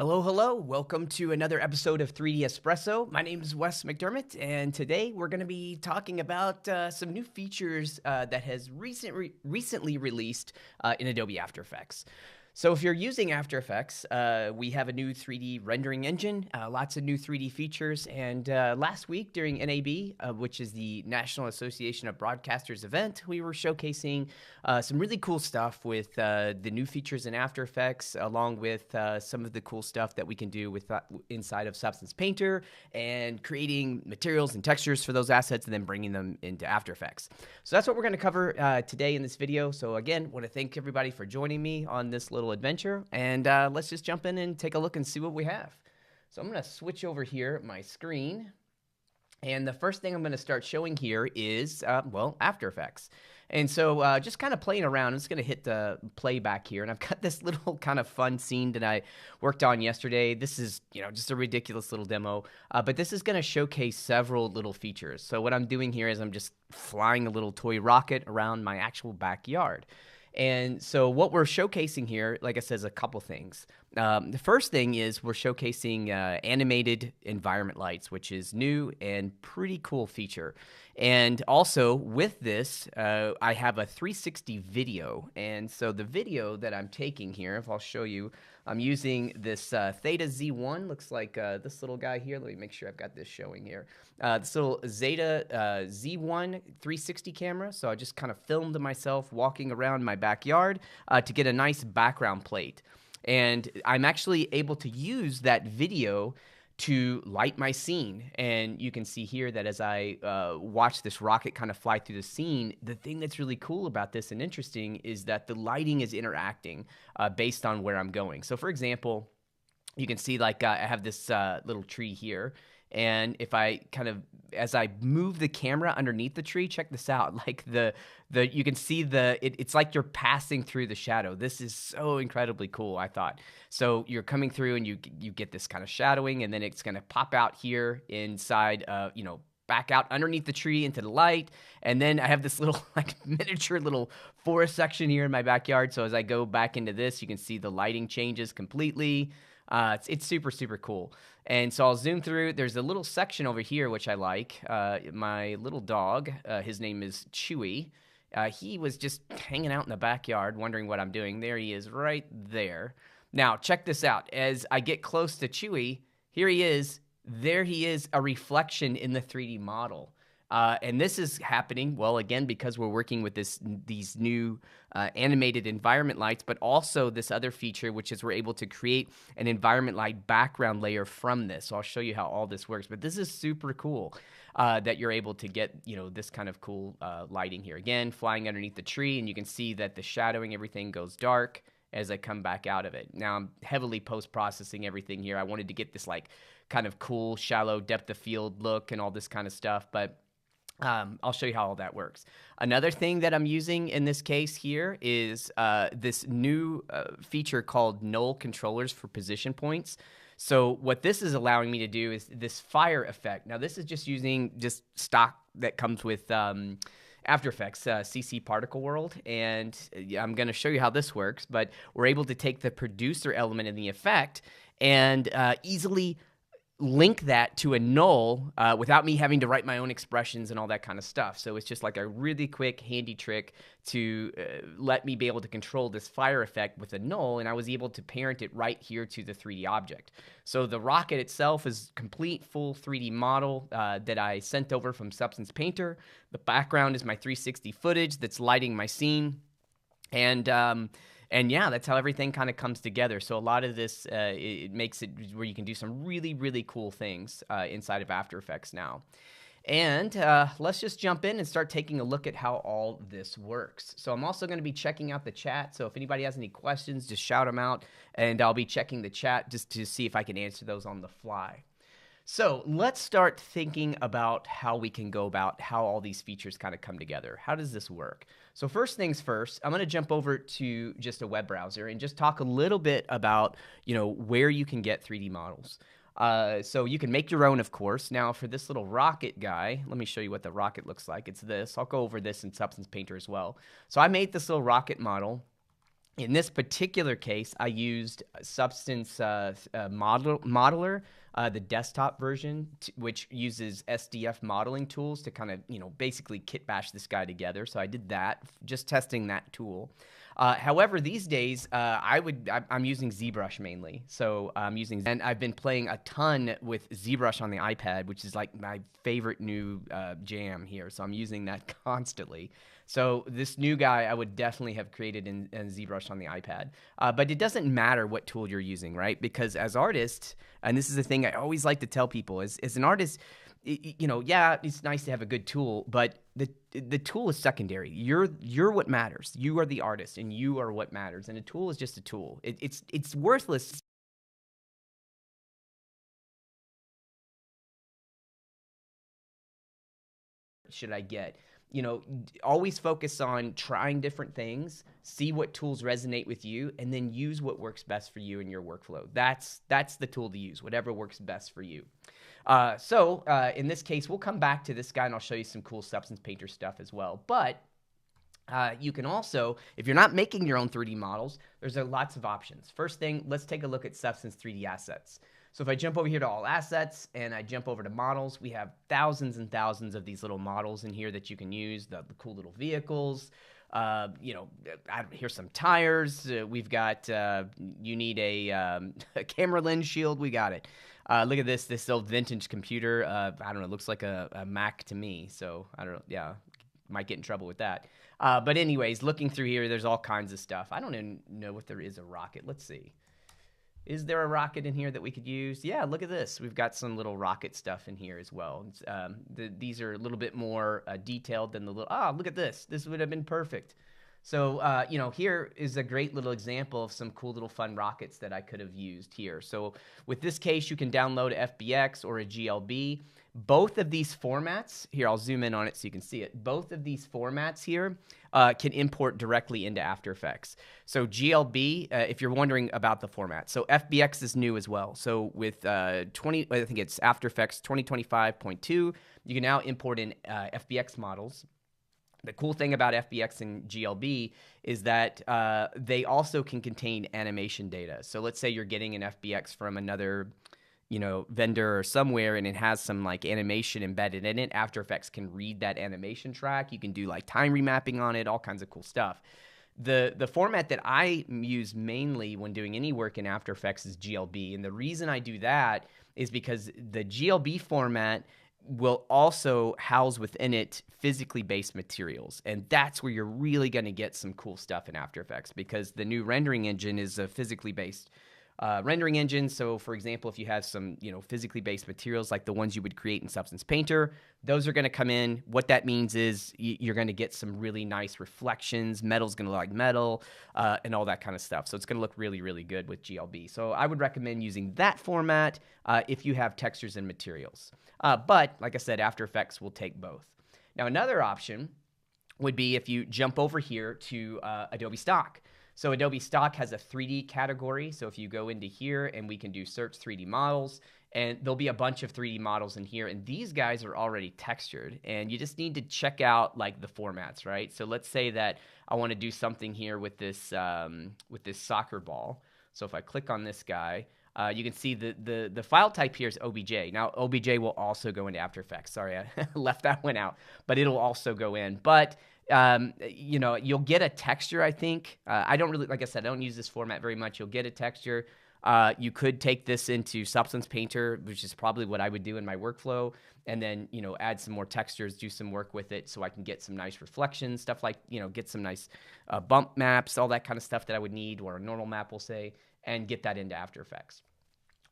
Hello, hello. Welcome to another episode of 3D Espresso. My name is Wes McDermott, and today we're going to be talking about some new features that has recently released in Adobe After Effects. So if you're using After Effects, we have a new 3D rendering engine, lots of new 3D features, and last week during NAB, which is the National Association of Broadcasters event, we were showcasing some really cool stuff with the new features in After Effects, along with some of the cool stuff that we can do with inside of Substance Painter, and creating materials and textures for those assets, and then bringing them into After Effects. So that's what we're going to cover today in this video. So again, want to thank everybody for joining me on this little adventure, and let's just jump in and take a look and see what we have. So I'm going to switch over here my screen, and the first thing I'm going to start showing here is well, After Effects. And so just kind of playing around, I'm just going to hit the play back here, and I've got this little kind of fun scene that I worked on yesterday. This is, just a ridiculous little demo, but this is going to showcase several little features. So what I'm doing here is I'm just flying a little toy rocket around my actual backyard. And so what we're showcasing here, like I said, is a couple things. The first thing is we're showcasing animated environment lights, which is new and pretty cool feature. And also with this, I have a 360 video. And so the video that I'm taking here, if I'll show you, I'm using this Theta Z1, looks like this little guy here. Let me make sure I've got this showing here. This little Zeta Z1 360 camera. So I just kind of filmed myself walking around my backyard to get a nice background plate. And I'm actually able to use that video to light my scene. And you can see here that as I watch this rocket kind of fly through the scene, the thing that's really cool about this and interesting is that the lighting is interacting based on where I'm going. So for example, you can see like I have this little tree here. And if I as I move the camera underneath the tree, check this out. Like you can see it's like you're passing through the shadow. This is so incredibly cool, I thought. So you're coming through and you get this kind of shadowing, and then it's going to pop out here inside, back out underneath the tree into the light. And then I have this little like miniature little forest section here in my backyard. So as I go back into this, you can see the lighting changes completely. It's super, super cool. And so I'll zoom through. There's a little section over here, which I like. My little dog, his name is Chewy. He was just hanging out in the backyard, wondering what I'm doing. There he is right there. Now, check this out. As I get close to Chewy, here he is. There he is, a reflection in the 3D model. And this is happening, well, again, because we're working with these new animated environment lights, but also this other feature, which is we're able to create an environment light background layer from this. So I'll show you how all this works. But this is super cool that you're able to get, this kind of cool lighting here. Again, flying underneath the tree, and you can see that the shadowing, everything goes dark as I come back out of it. Now I'm heavily post-processing everything here. I wanted to get this like kind of cool, shallow depth of field look and all this kind of stuff, but I'll show you how all that works. Another thing that I'm using in this case here is this new feature called null controllers for position points. So what this is allowing me to do is this fire effect. Now this is just using just stock that comes with After Effects, CC Particle World, and I'm going to show you how this works, but we're able to take the producer element in the effect and easily link that to a null without me having to write my own expressions and all that kind of stuff. So it's just like a really quick, handy trick to let me be able to control this fire effect with a null, and I was able to parent it right here to the 3D object. So the rocket itself is complete, full 3D model that I sent over from Substance Painter. The background is my 360 footage that's lighting my scene. And yeah, that's how everything kind of comes together. So a lot of this, it makes it where you can do some really, really cool things inside of After Effects now. And let's just jump in and start taking a look at how all this works. So I'm also going to be checking out the chat. So if anybody has any questions, just shout them out. And I'll be checking the chat just to see if I can answer those on the fly. So let's start thinking about how we can go about how all these features kind of come together. How does this work? So first things first, I'm going to jump over to just a web browser and just talk a little bit about, where you can get 3D models. So you can make your own, of course. Now for this little rocket guy, let me show you what the rocket looks like. It's this. I'll go over this in Substance Painter as well. So I made this little rocket model. In this particular case, I used Substance Modeler, the desktop version, which uses SDF modeling tools to kind of, basically kit bash this guy together. So I did that, just testing that tool. However, these days, I'm using ZBrush mainly. So and I've been playing a ton with ZBrush on the iPad, which is like my favorite new jam here. So I'm using that constantly. So this new guy I would definitely have created in ZBrush on the iPad. But it doesn't matter what tool you're using, right? Because as artists, and this is the thing I always like to tell people, as an artist, yeah, it's nice to have a good tool, but the tool is secondary. You're what matters. You are the artist, and you are what matters. And a tool is just a tool. It's worthless. Should I get? Always focus on trying different things, see what tools resonate with you, and then use what works best for you in your workflow. That's the tool to use, whatever works best for you. In this case, we'll come back to this guy, and I'll show you some cool Substance Painter stuff as well. But you can also, if you're not making your own 3D models, there's lots of options. First thing, let's take a look at Substance 3D Assets. So if I jump over here to All Assets and I jump over to Models, we have thousands and thousands of these little models in here that you can use, the cool little vehicles. Here's some tires. We've got, you need a camera lens shield. We got it. Look at this old vintage computer. I don't know, it looks like a Mac to me. So I don't know, yeah, might get in trouble with that. But anyways, looking through here, there's all kinds of stuff. I don't even know if there is a rocket. Let's see. Is there a rocket in here that we could use? Yeah, look at this. We've got some little rocket stuff in here as well. These are a little bit more detailed than the little... look at this. This would have been perfect. So, here is a great little example of some cool little fun rockets that I could have used here. So with this case, you can download a FBX or a GLB. Both of these formats, here, I'll zoom in on it so you can see it. Both of these formats here can import directly into After Effects. So GLB, if you're wondering about the format. So FBX is new as well. So with I think it's After Effects 2025.2, you can now import in FBX models. The cool thing about FBX and GLB is that they also can contain animation data. So let's say you're getting an FBX from another, vendor or somewhere, and it has some like animation embedded in it. After Effects can read that animation track. You can do like time remapping on it, all kinds of cool stuff. The format that I use mainly when doing any work in After Effects is GLB. And the reason I do that is because the GLB format will also house within it physically based materials. And that's where you're really going to get some cool stuff in After Effects, because the new rendering engine is a physically based rendering engine. So for example, if you have some, physically based materials like the ones you would create in Substance Painter, those are going to come in. What that means is you're going to get some really nice reflections. Metal's going to look like metal, and all that kind of stuff. So it's going to look really, really good with GLB. So I would recommend using that format if you have textures and materials. But like I said, After Effects will take both. Now, another option would be if you jump over here to Adobe Stock. So Adobe Stock has a 3D category. So if you go into here, and we can do search 3D models, and there'll be a bunch of 3D models in here, and these guys are already textured, and you just need to check out like the formats, right? So let's say that I want to do something here with this soccer ball. So if I click on this guy, you can see the file type here is OBJ. Now, OBJ will also go into After Effects. Sorry, I left that one out, but it'll also go in. But you'll get a texture, I think. I don't really, like I said, I don't use this format very much. You'll get a texture. You could take this into Substance Painter, which is probably what I would do in my workflow, and then, add some more textures, do some work with it so I can get some nice reflections, stuff like, get some nice bump maps, all that kind of stuff that I would need, or a normal map, we'll say, and get that into After Effects.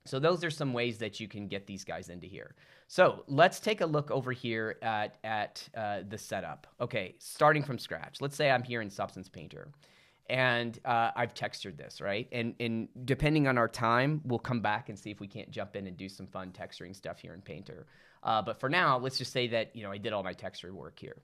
So those are some ways that you can get these guys into here. So let's take a look over here at the setup. Okay, starting from scratch. Let's say I'm here in Substance Painter, and I've textured this, right? And depending on our time, we'll come back and see if we can't jump in and do some fun texturing stuff here in Painter. But for now, let's just say that, I did all my texture work here.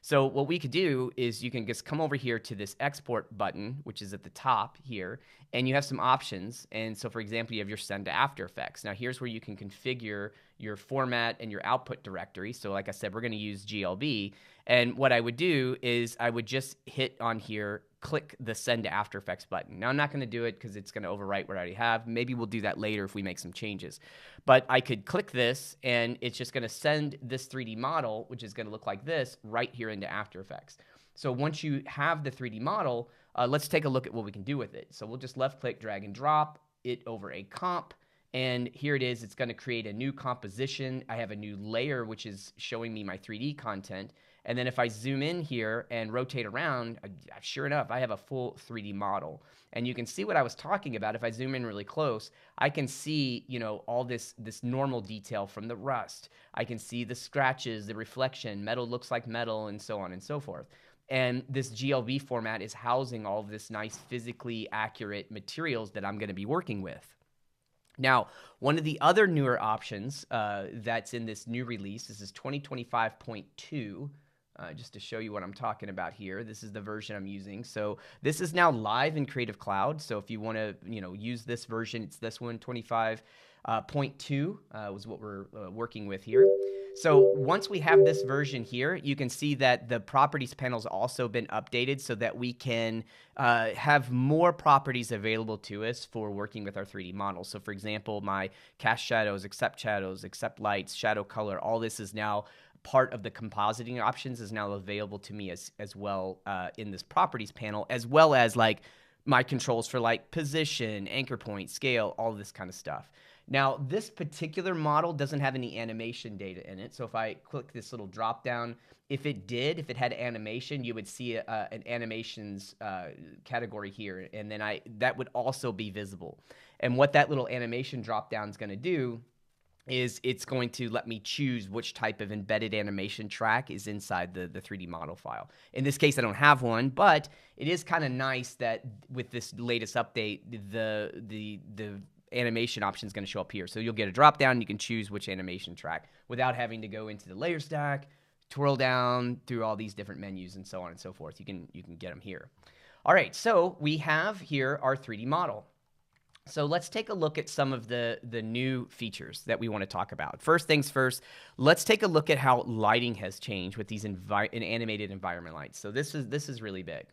So what we could do is you can just come over here to this export button, which is at the top here, and you have some options. And so, for example, you have your send to After Effects. Now, here's where you can configure your format and your output directory. So like I said, we're going to use GLB. And what I would do is I would just hit on here click the Send to After Effects button. Now, I'm not going to do it because it's going to overwrite what I already have. Maybe we'll do that later if we make some changes. But I could click this, and it's just going to send this 3D model, which is going to look like this, right here into After Effects. So once you have the 3D model, let's take a look at what we can do with it. So we'll just left-click, drag and drop it over a comp. And here it is. It's going to create a new composition. I have a new layer, which is showing me my 3D content. And then if I zoom in here and rotate around, sure enough, I have a full 3D model. And you can see what I was talking about. If I zoom in really close, I can see, all this normal detail from the rust. I can see the scratches, the reflection, metal looks like metal, and so on and so forth. And this GLB format is housing all of this nice physically accurate materials that I'm going to be working with. Now, one of the other newer options that's in this new release, this is 2025.2, just to show you what I'm talking about here. This is the version I'm using. So this is now live in Creative Cloud. So if you want to, use this version, it's this one, 25.2 was what we're working with here. So once we have this version here, you can see that the properties panel's also been updated so that we can have more properties available to us for working with our 3D models. So for example, my cast shadows, accept lights, shadow color, all this is now part of the compositing options is now available to me as well in this properties panel, as well as like my controls for like position, anchor point, scale, all this kind of stuff. Now, this particular model doesn't have any animation data in it. So if I click this little drop down, if it had animation, you would see an animations category here. And then that would also be visible. And what that little animation drop down is going to do is it's going to let me choose which type of embedded animation track is inside the 3D model file. In this case, I don't have one, but it is kind of nice that with this latest update, the animation option is going to show up here. So you'll get a drop down and you can choose which animation track without having to go into the layer stack, twirl down through all these different menus and so on and so forth. You can get them here. All right, so we have here our 3D model. So let's take a look at some of the new features that we want to talk about. First things first, let's take a look at how lighting has changed with these animated environment lights. So this is really big.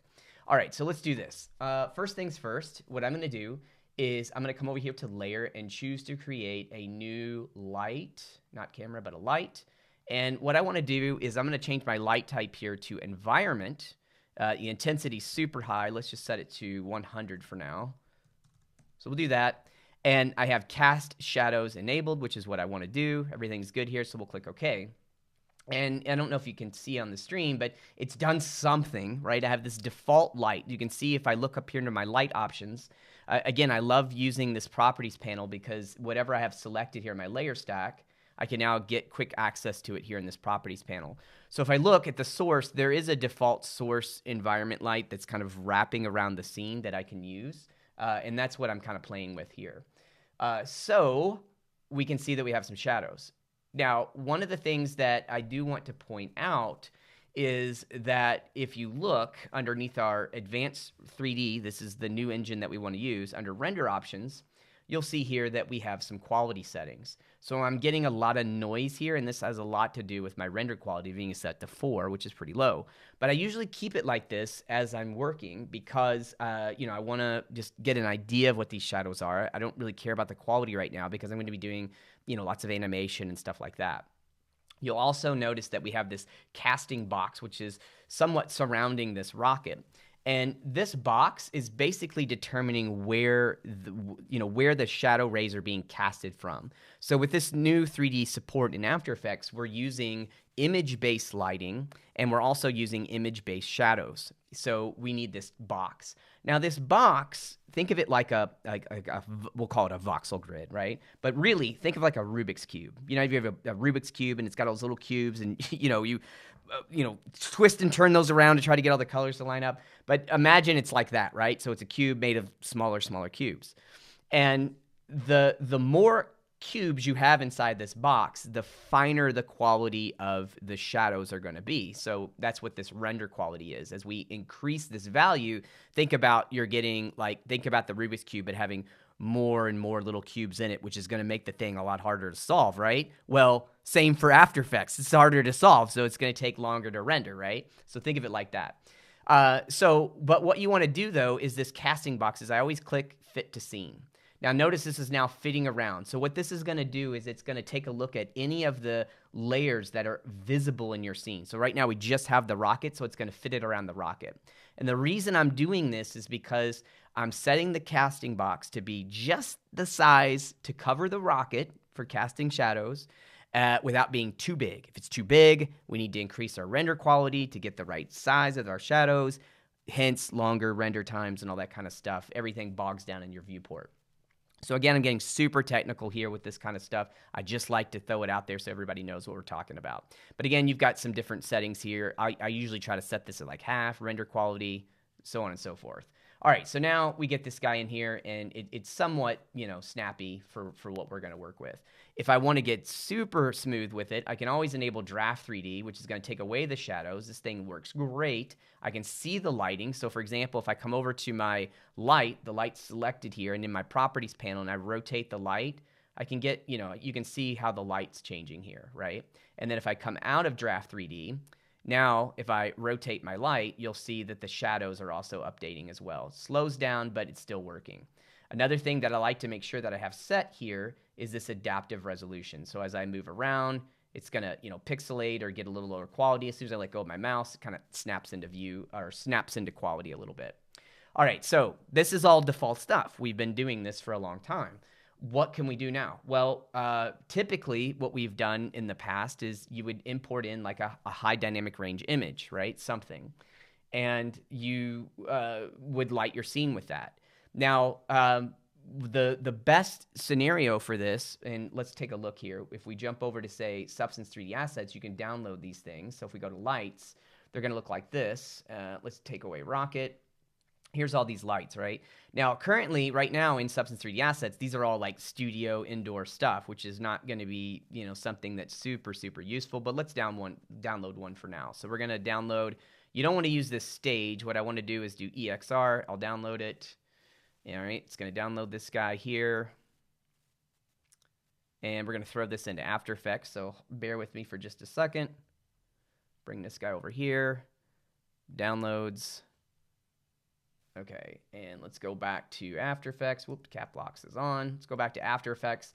All right, so let's do this. First things first, what I'm going to do is I'm going to come over here to layer and choose to create a new light, not camera, but a light. And what I want to do is I'm going to change my light type here to environment. The intensity is super high. Let's just set it to 100 for now. So we'll do that. And I have cast shadows enabled, which is what I want to do. Everything's good here, so we'll click OK. And I don't know if you can see on the stream, but it's done something, right? I have this default light. You can see if I look up here into my light options, again, I love using this properties panel because whatever I have selected here in my layer stack, I can now get quick access to it here in this properties panel. So if I look at the source, there is a default source environment light that's kind of wrapping around the scene that I can use. And that's what I'm kind of playing with here. So we can see that we have some shadows. Now, one of the things that I do want to point out is that if you look underneath our advanced 3D, this is the new engine that we want to use, under render options, you'll see here that we have some quality settings. So I'm getting a lot of noise here, and this has a lot to do with my render quality being set to 4, which is pretty low. But I usually keep it like this as I'm working because, I want to just get an idea of what these shadows are. I don't really care about the quality right now because I'm going to be doing, lots of animation and stuff like that. You'll also notice that we have this casting box, which is somewhat surrounding this rocket. And this box is basically determining where the shadow rays are being casted from. So with this new 3D support in After Effects, we're using image-based lighting, and we're also using image-based shadows. So we need this box. Now this box, think of it like we'll call it a voxel grid, right? But really, think of like a Rubik's Cube. If you have a Rubik's Cube and it's got all those little cubes and, you twist and turn those around to try to get all the colors to line up. But imagine it's like that, right? So it's a cube made of smaller cubes. And the more cubes you have inside this box, the finer the quality of the shadows are going to be. So that's what this render quality is. As we increase this value, think about the Rubik's Cube, but having more and more little cubes in it, which is going to make the thing a lot harder to solve, right? Well, same for After Effects. It's harder to solve, so it's going to take longer to render, right? So think of it like that. But what you want to do though is this casting box is I always click fit to scene. Now notice this is now fitting around. So what this is going to do is it's going to take a look at any of the layers that are visible in your scene. So right now we just have the rocket, so it's going to fit it around the rocket. And the reason I'm doing this is because I'm setting the casting box to be just the size to cover the rocket for casting shadows without being too big. If it's too big, we need to increase our render quality to get the right size of our shadows, hence longer render times and all that kind of stuff. Everything bogs down in your viewport. So again, I'm getting super technical here with this kind of stuff. I just like to throw it out there so everybody knows what we're talking about. But again, you've got some different settings here. I usually try to set this at like half, render quality, so on and so forth. All right, so now we get this guy in here, and it's somewhat, snappy for what we're going to work with. If I want to get super smooth with it, I can always enable Draft 3D, which is going to take away the shadows. This thing works great. I can see the lighting. So, for example, if I come over to my light, the light's selected here, and in my Properties panel, and I rotate the light, I can get, you can see how the light's changing here, right? And then if I come out of Draft 3D, now, if I rotate my light, you'll see that the shadows are also updating as well. It slows down, but it's still working. Another thing that I like to make sure that I have set here is this adaptive resolution. So as I move around, it's going to, pixelate or get a little lower quality. As soon as I let go of my mouse, it kind of snaps into view or snaps into quality a little bit. All right, so this is all default stuff. We've been doing this for a long time. What can we do now? Well, typically what we've done in the past is you would import in like a high dynamic range image, right? Something. And you would light your scene with that. Now, the best scenario for this, and let's take a look here. If we jump over to, say, Substance 3D Assets, you can download these things. So if we go to Lights, they're going to look like this. Let's take away Rocket. Here's all these lights, right? Now, currently, right now in Substance 3D Assets, these are all like studio indoor stuff, which is not going to be, something that's super, super useful. But let's download one for now. So we're going to download. You don't want to use this stage. What I want to do is do EXR. I'll download it. All right, it's going to download this guy here. And we're going to throw this into After Effects. So bear with me for just a second. Bring this guy over here. Downloads. Okay, and let's go back to After Effects. Whoops, Cap Locks is on. Let's go back to After Effects.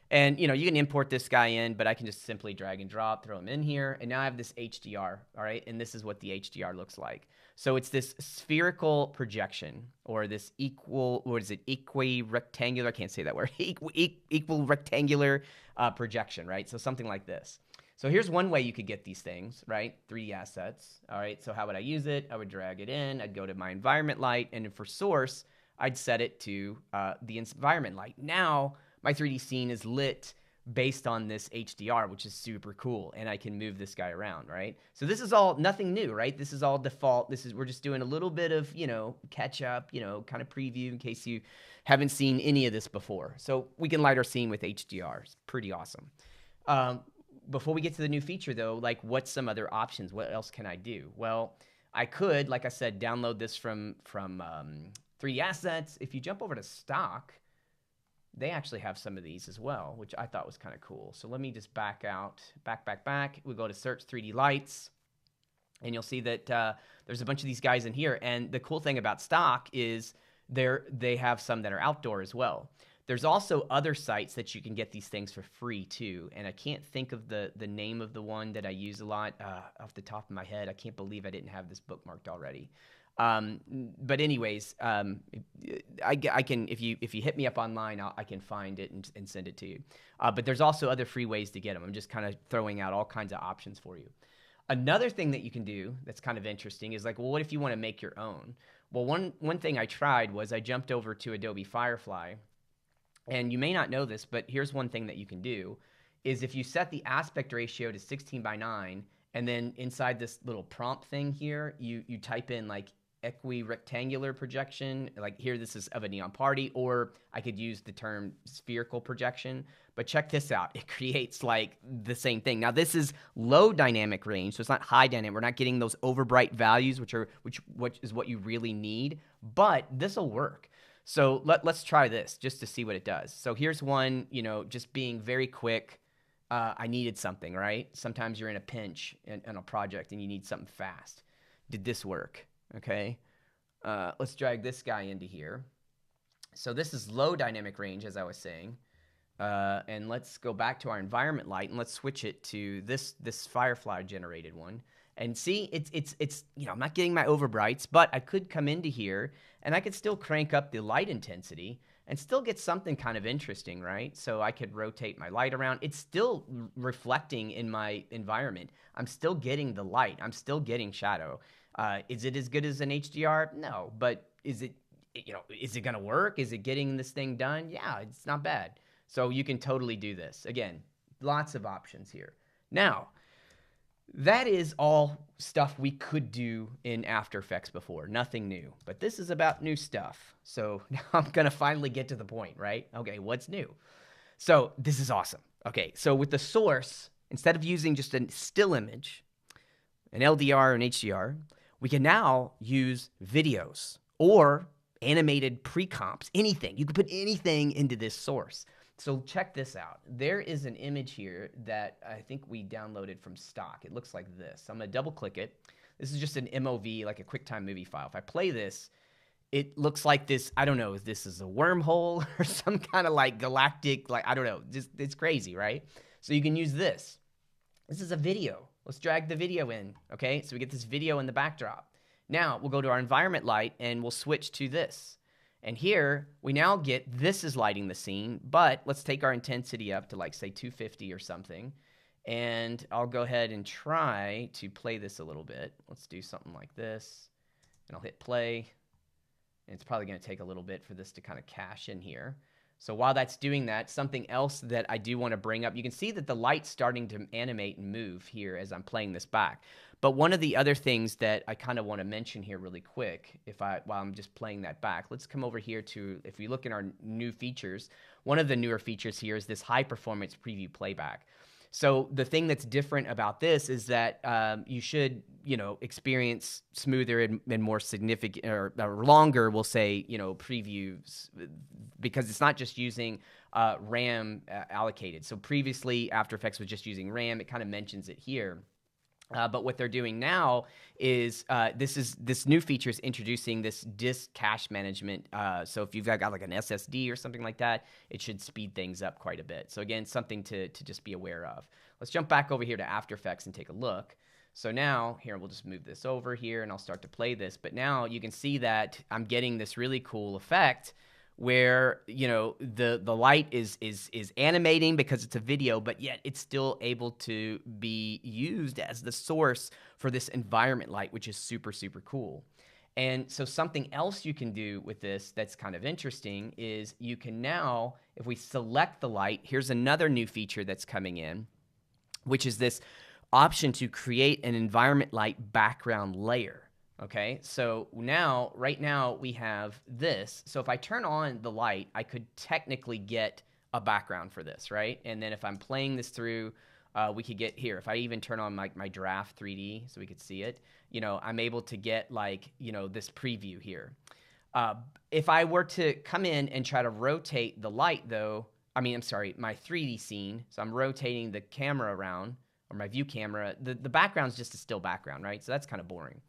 And, you can import this guy in, but I can just simply drag and drop, throw him in here. And now I have this HDR, all right? And this is what the HDR looks like. So it's this spherical projection, or this equi-rectangular, I can't say that word, equal rectangular projection, right? So something like this. So here's one way you could get these things, right? 3D assets, all right? So how would I use it? I would drag it in. I'd go to my environment light, and for source, I'd set it to the environment light. Now, my 3D scene is lit based on this HDR, which is super cool, and I can move this guy around, right? So this is all nothing new, right? This is all default. We're just doing a little bit of, catch up, kind of preview in case you haven't seen any of this before. So we can light our scene with HDR. It's pretty awesome. Before we get to the new feature, though, like what's some other options? What else can I do? Well, I could, like I said, download this from 3D Assets. If you jump over to Stock, they actually have some of these as well, which I thought was kind of cool. So let me just back out, back. We'll go to Search 3D Lights, and you'll see that there's a bunch of these guys in here. And the cool thing about Stock is they have some that are outdoor as well. There's also other sites that you can get these things for free too, and I can't think of the name of the one that I use a lot off the top of my head. I can't believe I didn't have this bookmarked already. But anyways, I can if you hit me up online, I can find it and send it to you. But there's also other free ways to get them. I'm just kind of throwing out all kinds of options for you. Another thing that you can do that's kind of interesting is like, well, what if you want to make your own? Well, one thing I tried was I jumped over to Adobe Firefly. And you may not know this, but here's one thing that you can do is if you set the aspect ratio to 16:9, and then inside this little prompt thing here, you type in like equi-rectangular projection, like here this is of a neon party, or I could use the term spherical projection. But check this out. It creates like the same thing. Now this is low dynamic range, so it's not high dynamic. We're not getting those over bright values, which is what you really need, but this will work. So let's try this just to see what it does. So here's one, just being very quick. I needed something, right? Sometimes you're in a pinch in a project and you need something fast. Did this work? okay? Let's drag this guy into here. So this is low dynamic range, as I was saying. And let's go back to our environment light and let's switch it to this Firefly generated one. And see, it's I'm not getting my overbrights, but I could come into here and I could still crank up the light intensity and still get something kind of interesting, right? So I could rotate my light around. It's still reflecting in my environment. I'm still getting the light. I'm still getting shadow. Is it as good as an HDR? No, but is it going to work? Is it getting this thing done? Yeah, it's not bad. So you can totally do this. Again, lots of options here. Now, that is all stuff we could do in After Effects before. Nothing new. But this is about new stuff. So now I'm going to finally get to the point, right? Okay, what's new? So this is awesome. Okay, so with the source, instead of using just a still image, an LDR or an HDR, we can now use videos or animated pre-comps, anything. You can put anything into this source. So check this out. There is an image here that I think we downloaded from stock. It looks like this. I'm going to double click it. This is just an MOV, like a QuickTime movie file. If I play this, it looks like this. I don't know if this is a wormhole or some kind of like galactic, like, I don't know. It's crazy, right? So you can use this. This is a video. Let's drag the video in, okay? So we get this video in the backdrop. Now we'll go to our environment light and we'll switch to this. And here we now get this is lighting the scene, but let's take our intensity up to like say 250 or something. And I'll go ahead and try to play this a little bit. Let's do something like this. And I'll hit play. And it's probably going to take a little bit for this to kind of cache in here. So while that's doing that, something else that I do want to bring up, you can see that the light's starting to animate and move here as I'm playing this back. But one of the other things that I kind of want to mention here really quick, while I'm just playing that back, let's come over here to, if we look in our new features, one of the newer features here is this high performance preview playback. So the thing that's different about this is that you should, experience smoother and more significant or longer, we'll say, previews, because it's not just using RAM allocated. So previously, After Effects was just using RAM. It kind of mentions it here. But what they're doing now is this new feature is introducing this disk cache management. So if you've got like an SSD or something like that, it should speed things up quite a bit. So again, something to just be aware of. Let's jump back over here to After Effects and take a look. So now here, we'll just move this over here and I'll start to play this. But now you can see that I'm getting this really cool effect where the light is animating because it's a video, but yet it's still able to be used as the source for this environment light, which is super, super cool. And so something else you can do with this that's kind of interesting is you can now, if we select the light, here's another new feature that's coming in, which is this option to create an environment light background layer. Okay, so right now we have this. So if I turn on the light, I could technically get a background for this, right? And then if I'm playing this through, we could get here. If I even turn on my draft 3D so we could see it, I'm able to get this preview here. If I were to come in and try to rotate the light though, my 3D scene, so I'm rotating the camera around, or my view camera, the background's just a still background, right? So that's kind of boring.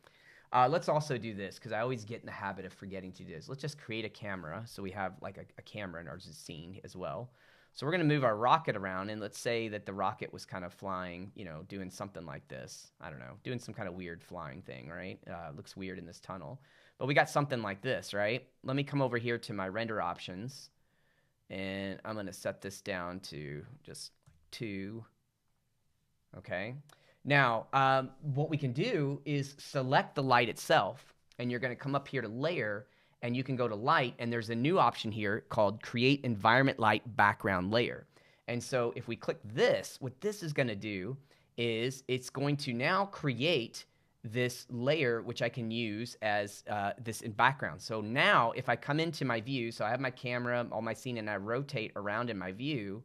Let's also do this, because I always get in the habit of forgetting to do this. Let's just create a camera, so we have like a camera in our scene as well. So we're going to move our rocket around, and let's say that the rocket was kind of flying, doing something like this. I don't know, doing some kind of weird flying thing, right? Looks weird in this tunnel. But we got something like this, right? Let me come over here to my render options, and I'm going to set this down to just 2. Okay. Now, what we can do is select the light itself, and you're going to come up here to Layer, and you can go to Light, and there's a new option here called Create Environment Light Background Layer. And so if we click this, what this is going to do is it's going to now create this layer, which I can use as this in background. So now if I come into my view, so I have my camera, all my scene, and I rotate around in my view,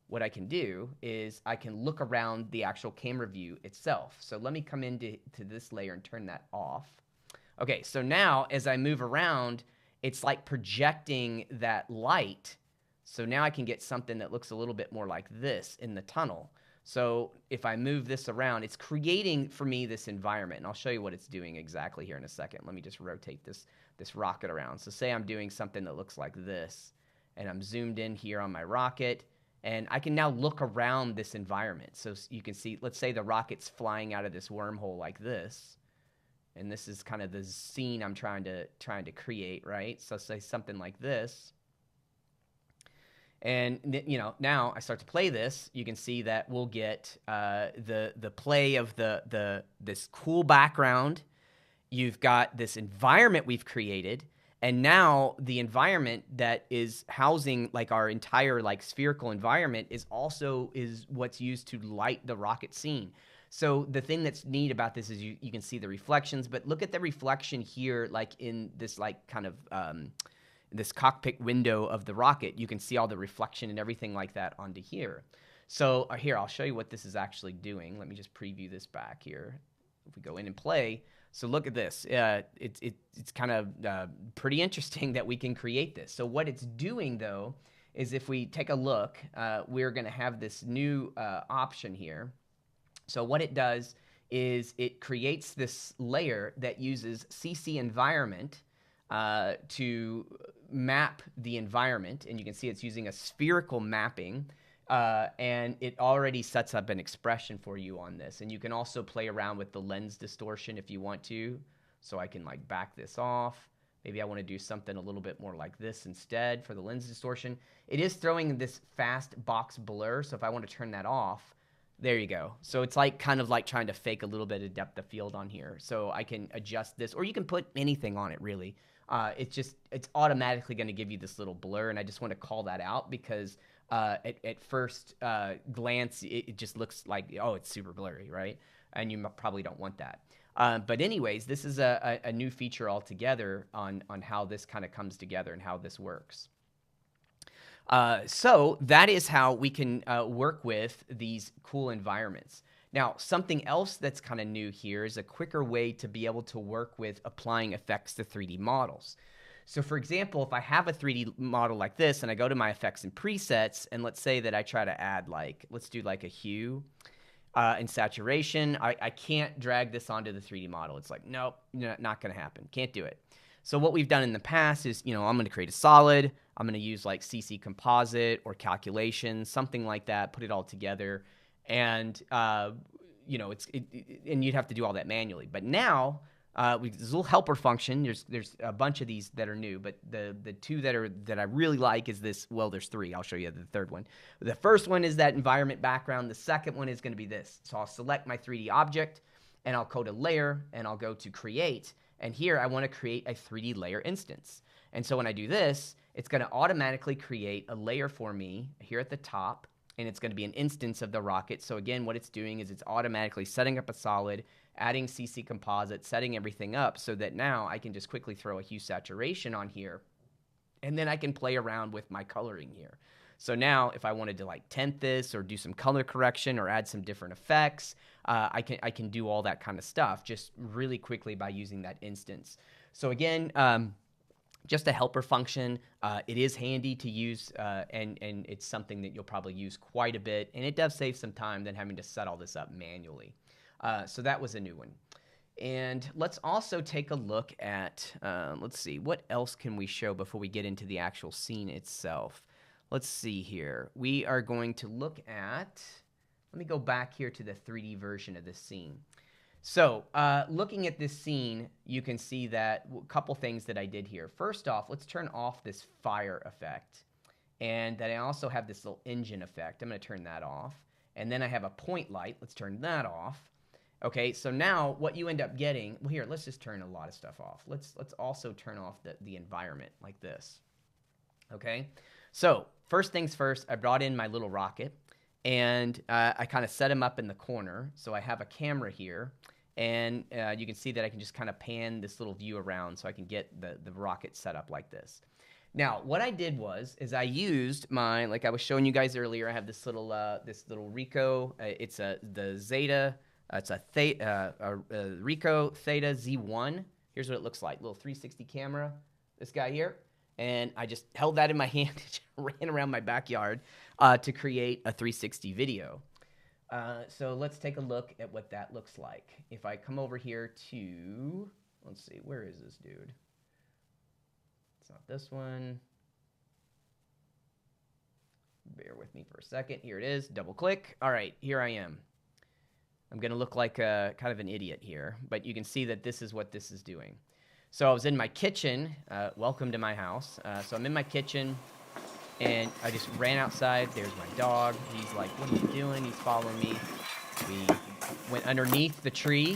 what I can do is I can look around the actual camera view itself. So let me come into this layer and turn that off. Okay, so now as I move around, it's like projecting that light. So now I can get something that looks a little bit more like this in the tunnel. So if I move this around, it's creating for me this environment. And I'll show you what it's doing exactly here in a second. Let me just rotate this rocket around. So say I'm doing something that looks like this, and I'm zoomed in here on my rocket, and I can now look around this environment. So you can see, let's say the rocket's flying out of this wormhole like this, and this is kind of the scene I'm trying to create, right? So say something like this. And now I start to play this. You can see that we'll get the play of this cool background. You've got this environment we've created, and now the environment that is housing like our entire like spherical environment is what's used to light the rocket scene. So the thing that's neat about this is you can see the reflections, but look at the reflection here, like in this like kind of this cockpit window of the rocket. You can see all the reflection and everything like that onto here. So here, I'll show you what this is actually doing. Let me just preview this back here. If we go in and play, so look at this. It's kind of pretty interesting that we can create this. So what it's doing, though, is if we take a look, we're going to have this new option here. So what it does is it creates this layer that uses CC environment to map the environment, and you can see it's using a spherical mapping, and it already sets up an expression for you on this. And you can also play around with the lens distortion if you want to. So I can like back this off. Maybe I want to do something a little bit more like this instead for the lens distortion. It is throwing this fast box blur, so if I want to turn that off, there you go. So it's like kind of like trying to fake a little bit of depth of field on here. So I can adjust this, or you can put anything on it really. It's automatically going to give you this little blur, and I just want to call that out because at first glance it just looks like, oh, it's super blurry, right? And you probably don't want that. But anyways, this is a new feature altogether on how this kind of comes together and how this works. So that is how we can work with these cool environments. Now, something else that's kind of new here is a quicker way to be able to work with applying effects to 3D models. So for example, if I have a 3D model like this and I go to my effects and presets, and let's say that I try to add let's do like a hue and saturation, I can't drag this onto the 3D model. It's like, nope, not going to happen. Can't do it. So what we've done in the past is, I'm going to create a solid. I'm going to use like CC composite or calculation, something like that, put it all together. And, and you'd have to do all that manually. But now, there's a little helper function. There's a bunch of these that are new, but the two that I really like is this. Well, there's three. I'll show you the third one. The first one is that environment background. The second one is going to be this. So I'll select my 3D object, and I'll go to layer, and I'll go to create. And here I want to create a 3D layer instance. And so when I do this, it's going to automatically create a layer for me here at the top, and it's going to be an instance of the rocket. So again, what it's doing is it's automatically setting up a solid, adding CC composite, setting everything up so that now I can just quickly throw a hue saturation on here, and then I can play around with my coloring here. So now if I wanted to like tint this or do some color correction or add some different effects, I can do all that kind of stuff just really quickly by using that instance. So again, just a helper function. It is handy to use, and it's something that you'll probably use quite a bit, and it does save some time than having to set all this up manually. So that was a new one. And let's also take a look at, let's see, what else can we show before we get into the actual scene itself? Let's see here. We are going to look at, let me go back here to the 3D version of this scene. So looking at this scene, you can see that a couple things that I did here. First off, let's turn off this fire effect. And then I also have this little engine effect. I'm going to turn that off. And then I have a point light. Let's turn that off. Okay, so now what you end up getting, well here, let's just turn a lot of stuff off. Let's also turn off the environment like this. Okay, so first things first, I brought in my little rocket, and I kind of set him up in the corner. So I have a camera here, and you can see that I can just kind of pan this little view around so I can get the rocket set up like this. Now, what I did is I used my, like I was showing you guys earlier, I have this little Ricoh. It's the Zeta. It's a Ricoh Theta Z1. Here's what it looks like. Little 360 camera. This guy here. And I just held that in my hand and ran around my backyard to create a 360 video. So let's take a look at what that looks like. If I come over here to, let's see, where is this dude? It's not this one. Bear with me for a second. Here it is. Double click. All right, here I am. I'm going to look like kind of an idiot here, but you can see that this is what this is doing. So I was in my kitchen. Welcome to my house. So I'm in my kitchen, and I just ran outside. There's my dog. He's like, what are you doing? He's following me. We went underneath the tree,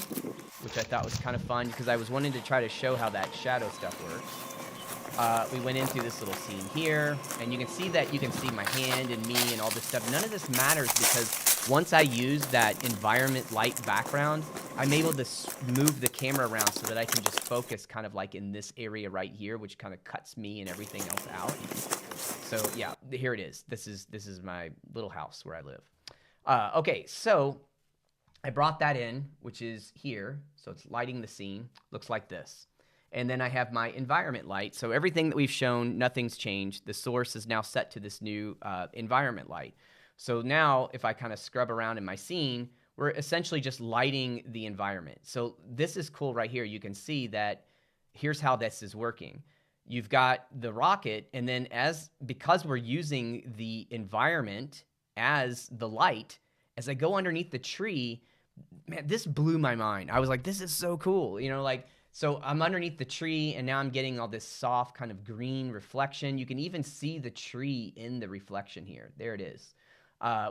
which I thought was kind of fun because I was wanting to try to show how that shadow stuff works. We went into this little scene here, and you can see my hand and me and all this stuff. None of this matters because once I use that environment light background, I'm able to move the camera around so that I can just focus kind of like in this area right here, which kind of cuts me and everything else out. So yeah, here it is. This is my little house where I live. Okay, so I brought that in, which is here. So it's lighting the scene. Looks like this. And then I have my environment light. So everything that we've shown, nothing's changed. The source is now set to this new environment light. So now if I kind of scrub around in my scene, we're essentially just lighting the environment. So this is cool right here. You can see that here's how this is working. You've got the rocket, and then because we're using the environment as the light, as I go underneath the tree, man, this blew my mind. I was like, this is so cool. So I'm underneath the tree, and now I'm getting all this soft kind of green reflection. You can even see the tree in the reflection here. There it is,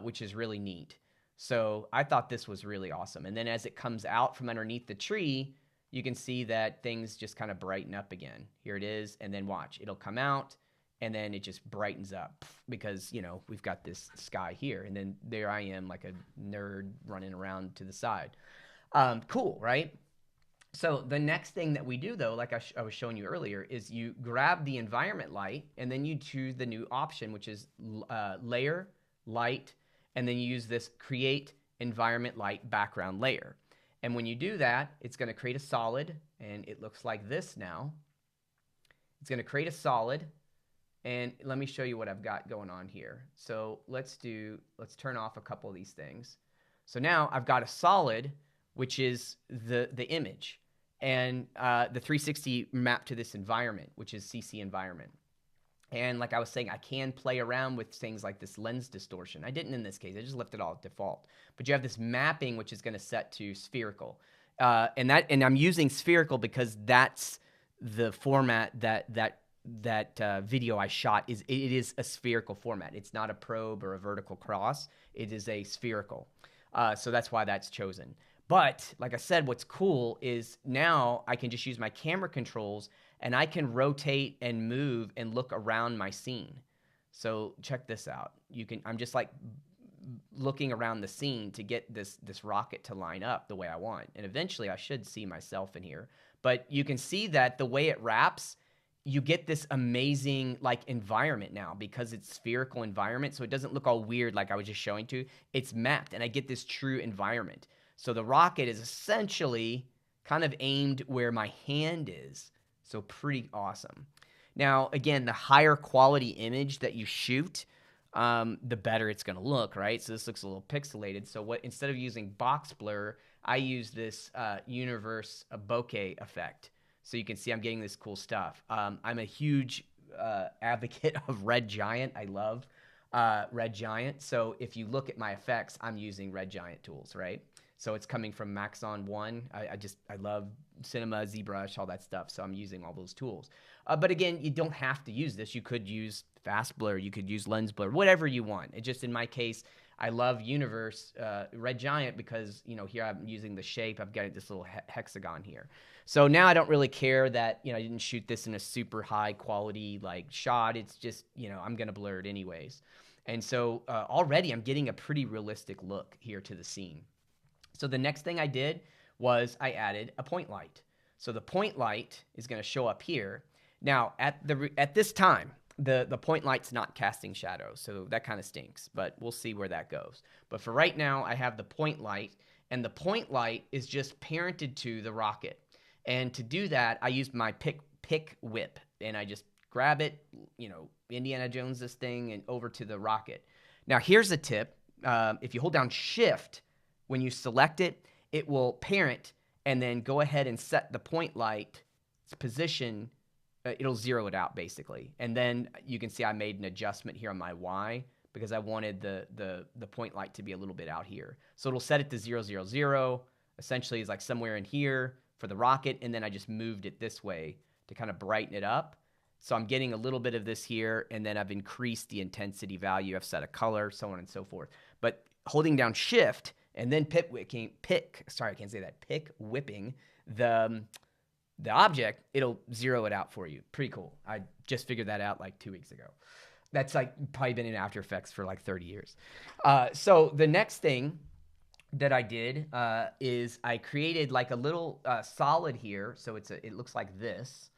which is really neat. So I thought this was really awesome. And then as it comes out from underneath the tree, you can see that things just kind of brighten up again. Here it is, and then watch. It'll come out, and then it just brightens up because, we've got this sky here. And then there I am like a nerd running around to the side. Cool, right? So the next thing that we do, though, like I was showing you earlier, is you grab the environment light, and then you choose the new option, which is layer, light, and then you use this create environment light background layer. And when you do that, it's going to create a solid, and it looks like this now. It's going to create a solid, and let me show you what I've got going on here. So let's turn off a couple of these things. So now I've got a solid, which is the image, and the 360 map to this environment, which is CC environment. And like I was saying, I can play around with things like this lens distortion. I didn't in this case. I just left it all at default. But you have this mapping, which is going to set to spherical. And I'm using spherical because that's the format that video I shot is. It is a spherical format. It's not a probe or a vertical cross. It is a spherical. So that's why that's chosen. But like I said, what's cool is now I can just use my camera controls and I can rotate and move and look around my scene. So check this out. I'm just like looking around the scene to get this rocket to line up the way I want. And eventually I should see myself in here. But you can see that the way it wraps, you get this amazing like environment now because it's spherical environment. So it doesn't look all weird like I was just showing to. It's mapped and I get this true environment. So the rocket is essentially kind of aimed where my hand is. So pretty awesome. Now, again, the higher quality image that you shoot, the better it's going to look, right? So this looks a little pixelated. So instead of using box blur, I use this universe bokeh effect. So you can see I'm getting this cool stuff. I'm a huge advocate of Red Giant. I love Red Giant. So if you look at my effects, I'm using Red Giant tools, right? So it's coming from Maxon 1. I love Cinema, ZBrush, all that stuff. So I'm using all those tools. But again, you don't have to use this. You could use fast blur. You could use lens blur, whatever you want. It just, in my case, I love Universe Red Giant because, here I'm using the shape. I've got this little hexagon here. So now I don't really care that, I didn't shoot this in a super high quality shot. It's just, I'm going to blur it anyways. And so already I'm getting a pretty realistic look here to the scene. So the next thing I did was I added a point light. So the point light is going to show up here. Now, at this time, the point light's not casting shadows, so that kind of stinks, but we'll see where that goes. But for right now, I have the point light, and the point light is just parented to the rocket. And to do that, I used my pick whip, and I just grab it, Indiana Jones this thing, and over to the rocket. Now, here's a tip. if you hold down Shift, when you select it, it will parent and then go ahead and set the point light's position. It'll zero it out basically. And then you can see I made an adjustment here on my Y because I wanted the point light to be a little bit out here. So it'll set it to 0, 0, 0. Essentially is like somewhere in here for the rocket. And then I just moved it this way to kind of brighten it up. So I'm getting a little bit of this here, and then I've increased the intensity value. I've set a color, so on and so forth. But holding down Shift and then pick whipping the object, it'll zero it out for you. Pretty cool. I just figured that out like 2 weeks ago. That's like probably been in After Effects for like 30 years. So the next thing that I did is I created like a little solid here. So it looks like this.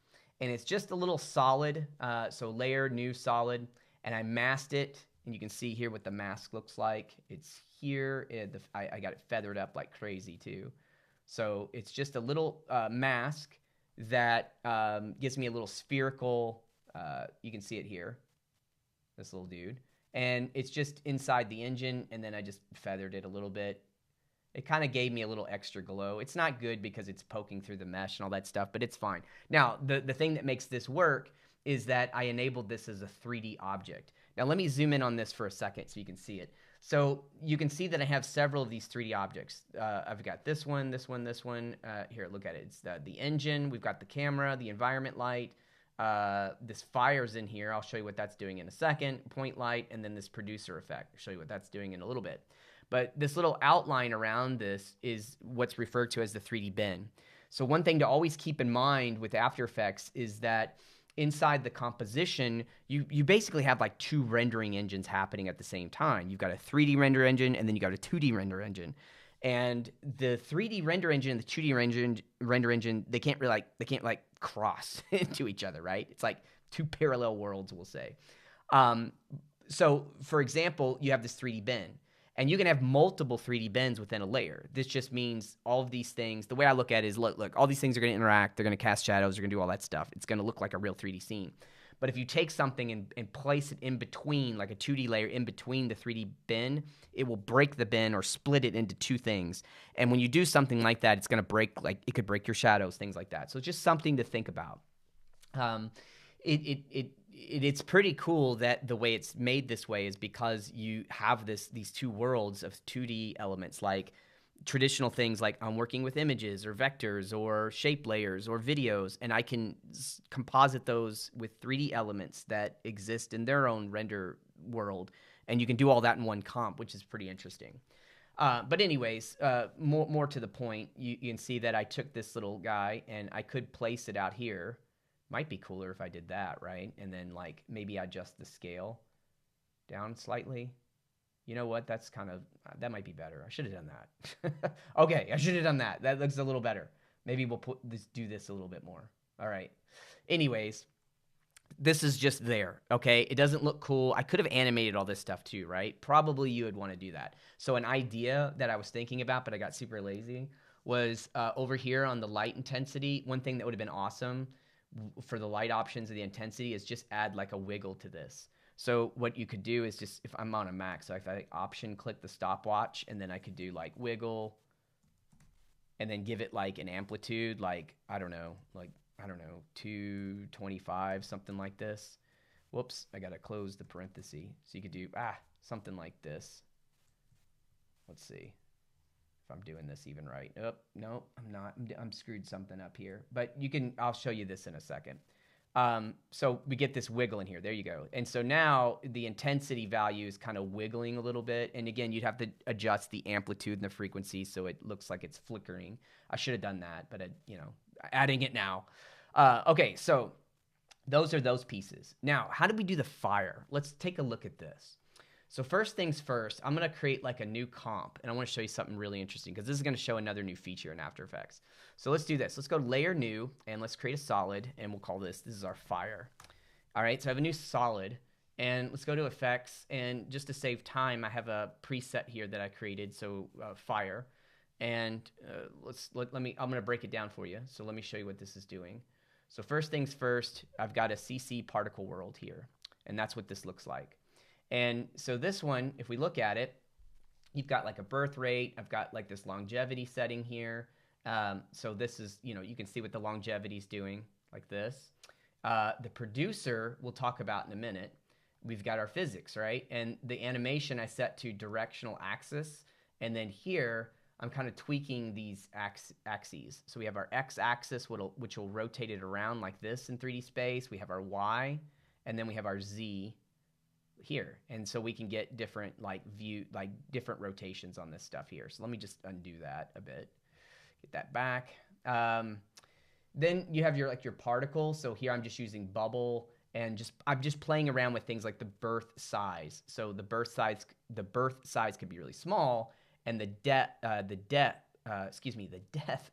And it's just a little solid, so layer, new solid, and I masked it, and you can see here what the mask looks like. It's here, I got it feathered up like crazy too. So it's just a little mask that gives me a little spherical, you can see it here, this little dude. And it's just inside the engine, and then I just feathered it a little bit. It kind of gave me a little extra glow. It's not good because it's poking through the mesh and all that stuff, but it's fine. Now, the thing that makes this work is that I enabled this as a 3D object. Now, let me zoom in on this for a second so you can see it. So you can see that I have several of these 3D objects. I've got this one, this one, this one. Here, look at it. It's the engine. We've got the camera, the environment light. This fire's in here. I'll show you what that's doing in a second. Point light, and then this producer effect. I'll show you what that's doing in a little bit. But this little outline around this is what's referred to as the 3D bin. So one thing to always keep in mind with After Effects is that inside the composition, you basically have like two rendering engines happening at the same time. You've got a 3D render engine, and then you got a 2D render engine. And the 3D render engine and the 2D render engine, they can't cross into each other, right? It's like two parallel worlds, we'll say. So for example, you have this 3D bin. And you can have multiple 3D bins within a layer. This just means all of these things, the way I look at it is, look, all these things are going to interact. They're going to cast shadows. They're going to do all that stuff. It's going to look like a real 3D scene. But if you take something and place it in between, like a 2D layer in between the 3D bin, it will break the bin or split it into two things. And when you do something like that, it's going to break, like it could break your shadows, things like that. So it's just something to think about. It's pretty cool that the way it's made this way is because you have these two worlds of 2D elements, like traditional things like I'm working with images or vectors or shape layers or videos, and I can composite those with 3D elements that exist in their own render world, and you can do all that in one comp, which is pretty interesting. But anyways, more to the point, you can see that I took this little guy and I could place it out here. Might be cooler if I did that, right? And then like maybe adjust the scale down slightly. You know what? That's kind of, that might be better. I should have done that. Okay, I should have done that. That looks a little better. Maybe we'll do this a little bit more. All right. Anyways, this is just there, okay? It doesn't look cool. I could have animated all this stuff too, right? Probably you would want to do that. So an idea that I was thinking about, but I got super lazy, was over here on the light intensity. One thing that would have been awesome for the light options of the intensity is just add like a wiggle to this. So what you could do is just, if I'm on a Mac, so if I option click the stopwatch, and then I could do like wiggle and then give it like an amplitude, like, I don't know, 225, something like this. Whoops, I got to close the parenthesis. So you could do, something like this. Let's see if I'm doing this even right. Oh, no, I'm not. I'm screwed something up here. But I'll show you this in a second. So we get this wiggle in here. There you go. And so now the intensity value is kind of wiggling a little bit. And again, you'd have to adjust the amplitude and the frequency so it looks like it's flickering. I should have done that, but adding it now. Okay, so those are those pieces. Now, how do we do the fire? Let's take a look at this. So first things first, I'm going to create like a new comp, and I want to show you something really interesting because this is going to show another new feature in After Effects. So let's do this. Let's go to Layer New, and let's create a solid, and we'll call this is our fire. All right, so I have a new solid, and let's go to Effects, and just to save time, I have a preset here that I created, so fire. And I'm going to break it down for you. So let me show you what this is doing. So first things first, I've got a CC particle world here, and that's what this looks like. And so this one, if we look at it, You've got like a birth rate. I've got like this longevity setting here. So this is, you can see what the longevity is doing like this. The producer we'll talk about in a minute. We've got our physics, right? And the animation I set to directional axis. And then here, I'm kind of tweaking these axes. So we have our x-axis, which will rotate it around like this in 3D space. We have our y, and then we have our z here. And so we can get different different rotations on this stuff here. So let me just undo that a bit. Get that back. Then you have your particles. So here I'm just using bubble, and I'm just playing around with things like the birth size. So the birth size could be really small, and the death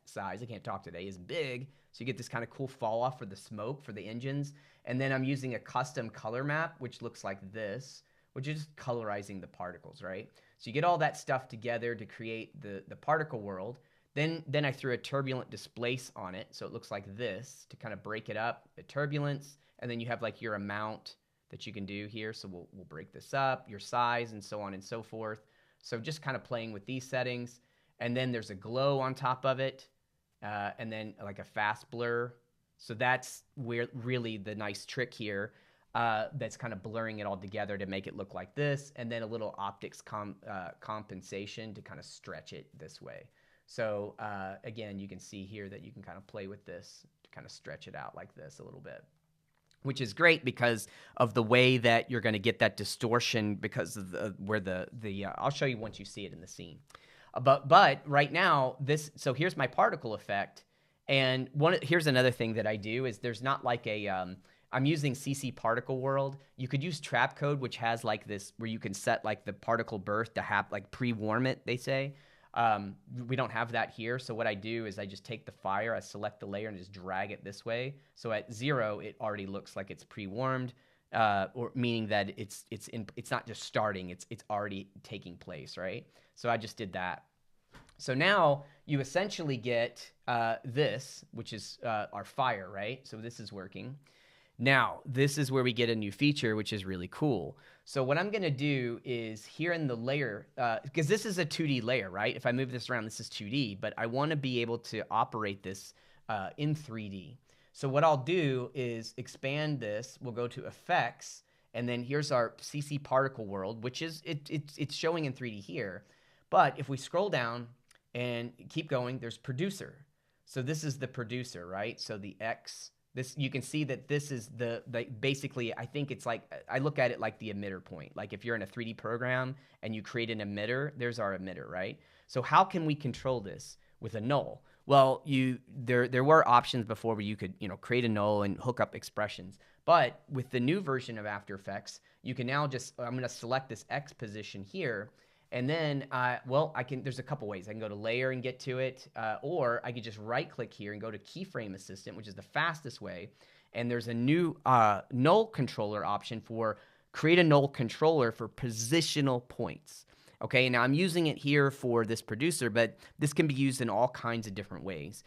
size, I can't talk today, is big. So you get this kind of cool fall off for the smoke for the engines. And then I'm using a custom color map, which looks like this, which is just colorizing the particles, right? So you get all that stuff together to create the particle world. Then I threw a turbulent displace on it, so it looks like this to kind of break it up, the turbulence, and then you have like your amount that you can do here. So we'll break this up, your size, and so on and so forth. So just kind of playing with these settings. And then there's a glow on top of it, and then like a fast blur. So that's where really the nice trick here, that's kind of blurring it all together to make it look like this, and then a little optics compensation to kind of stretch it this way. So again, you can see here that you can kind of play with this to kind of stretch it out like this a little bit, which is great because of the way that you're going to get that distortion because of I'll show you once you see it in the scene. But right now, so here's my particle effect. And here's another thing that I do is there's not like I'm using CC Particle World. You could use Trap Code, which has like this where you can set like the particle birth to have like pre-warm it, they say. We don't have that here. So what I do is I just take the fire, I select the layer and just drag it this way. So at 0, it already looks like it's pre-warmed, or meaning that it's not just starting, it's already taking place, right? So I just did that. So now you essentially get this, which is our fire, right? So this is working. Now, this is where we get a new feature, which is really cool. So what I'm going to do is here in the layer, because this is a 2D layer, right? If I move this around, this is 2D, but I want to be able to operate this in 3D. So what I'll do is expand this. We'll go to Effects, and then here's our CC Particle World, which is it's showing in 3D here. But if we scroll down and keep going, there's Producer. So this is the producer, right? So the X. You can see that this is basically, I think it's like, I look at it like the emitter point. Like if you're in a 3D program and you create an emitter, there's our emitter, right? So how can we control this with a null? Well, there were options before where you could, create a null and hook up expressions. But with the new version of After Effects, you can now I'm going to select this X position here. And then, there's a couple ways. I can go to Layer and get to it, or I could just right-click here and go to Keyframe Assistant, which is the fastest way. And there's a new null controller option for create a null controller for positional points. Okay, now I'm using it here for this producer, but this can be used in all kinds of different ways.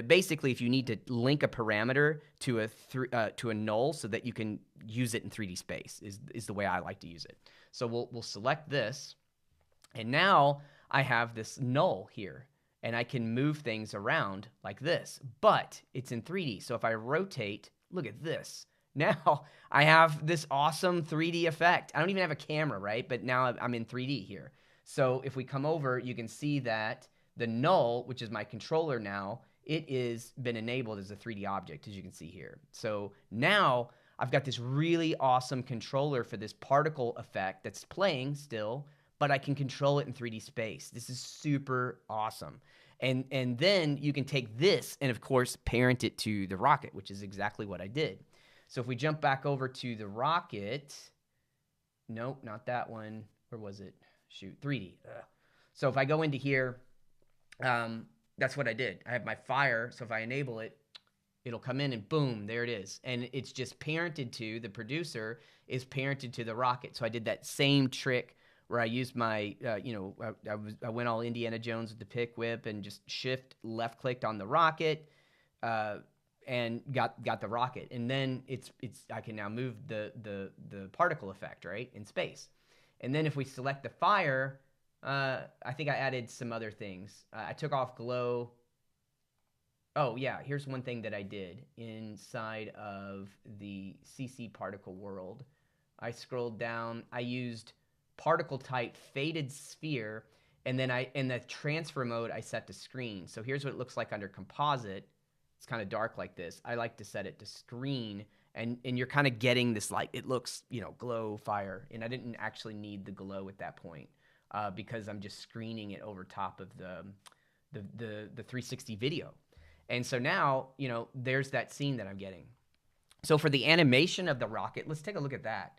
Basically, if you need to link a parameter to a null so that you can use it in 3D space, is the way I like to use it. So we'll select this. And now I have this null here, and I can move things around like this, but it's in 3D. So if I rotate, look at this. Now I have this awesome 3D effect. I don't even have a camera, right? But now I'm in 3D here. So if we come over, you can see that the null, which is my controller now, it is been enabled as a 3D object, as you can see here. So now I've got this really awesome controller for this particle effect that's playing still, but I can control it in 3D space. This is super awesome. And then you can take this and, of course, parent it to the rocket, which is exactly what I did. So if we jump back over to the rocket, nope, not that one. Where was it? Shoot, 3D. Ugh. So if I go into here, that's what I did. I have my fire, so if I enable it, it'll come in and boom, there it is. And it's just parented to, the producer is parented to the rocket. So I did that same trick where I used my, I went all Indiana Jones with the pick whip and just shift left clicked on the rocket, and got the rocket. And then I can now move the particle effect, right, in space. And then if we select the fire, I think I added some other things. I took off glow. Oh, yeah, here's one thing that I did inside of the CC particle world. I scrolled down, I used particle type faded sphere, and then in the transfer mode, I set to screen. So here's what it looks like under composite. It's kind of dark like this. I like to set it to screen, and you're kind of getting this like, it looks, glow fire. And I didn't actually need the glow at that point because I'm just screening it over top of the 360 video. And so now, there's that scene that I'm getting. So for the animation of the rocket, let's take a look at that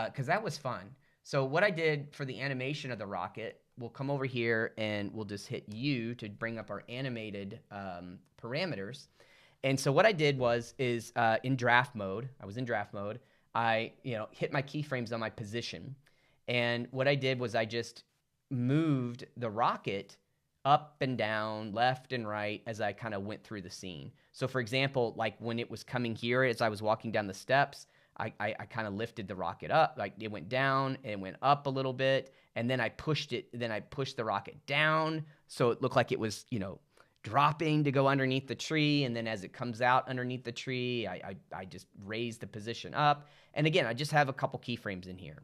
because that was fun. So what I did for the animation of the rocket, we'll come over here and we'll just hit U to bring up our animated parameters. And so what I did is in draft mode, I was in draft mode. I hit my keyframes on my position, and what I did was I just moved the rocket up and down, left and right as I kind of went through the scene. So for example, like when it was coming here as I was walking down the steps, I kind of lifted the rocket up, like it went down and it went up a little bit, and then I pushed the rocket down so it looked like it was, dropping to go underneath the tree, and then as it comes out underneath the tree, I just raised the position up. And again, I just have a couple keyframes in here.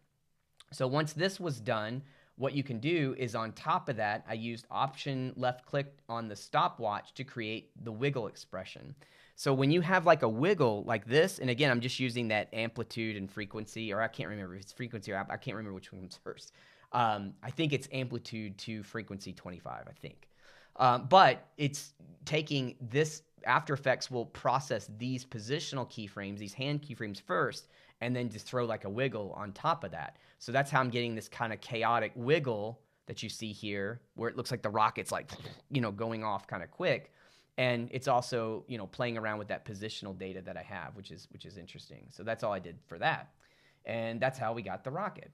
So once this was done, what you can do is on top of that, I used Option left click on the stopwatch to create the wiggle expression. So when you have like a wiggle like this, and again, I'm just using that amplitude and frequency, or I can't remember if it's frequency or I can't remember which one comes first. I think it's amplitude to frequency 25, I think. But it's taking this, After Effects will process these positional keyframes, these hand keyframes first, and then just throw like a wiggle on top of that. So that's how I'm getting this kind of chaotic wiggle that you see here, where it looks like the rocket's like, going off kind of quick. And it's also, playing around with that positional data that I have, which is interesting. So that's all I did for that. And that's how we got the rocket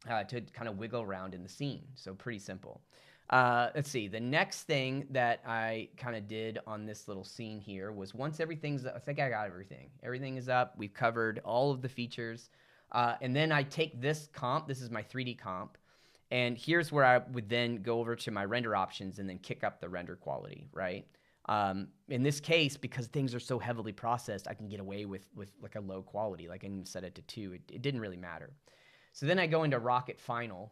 to kind of wiggle around in the scene. So pretty simple. Let's see. The next thing that I kind of did on this little scene here was once everything's, I think I got everything. Everything is up. We've covered all of the features. And then I take this comp. This is my 3D comp. And here's where I would then go over to my render options and then kick up the render quality, right? In this case, because things are so heavily processed, I can get away with like a low quality. Like I can set it to 2. It didn't really matter. So then I go into Rocket Final.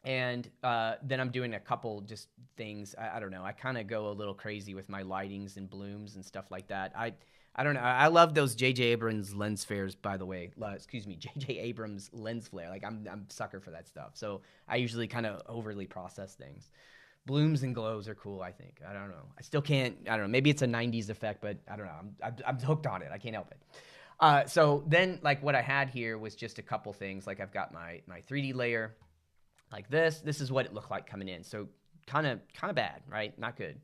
And then I'm doing a couple just things. I don't know. I kind of go a little crazy with my lightings and blooms and stuff like that. I don't know. I love those J.J. Abrams lens flares, by the way. Excuse me, J.J. Abrams lens flare. Like I'm a sucker for that stuff. So I usually kind of overly process things. Blooms and glows are cool, I think. I don't know. I still can't. I don't know. Maybe it's a 90s effect, but I don't know. I'm hooked on it. I can't help it. So then, like what I had here was just a couple things. Like I've got my 3D layer. Like this is what it looked like coming in. So kind of bad, right? Not good.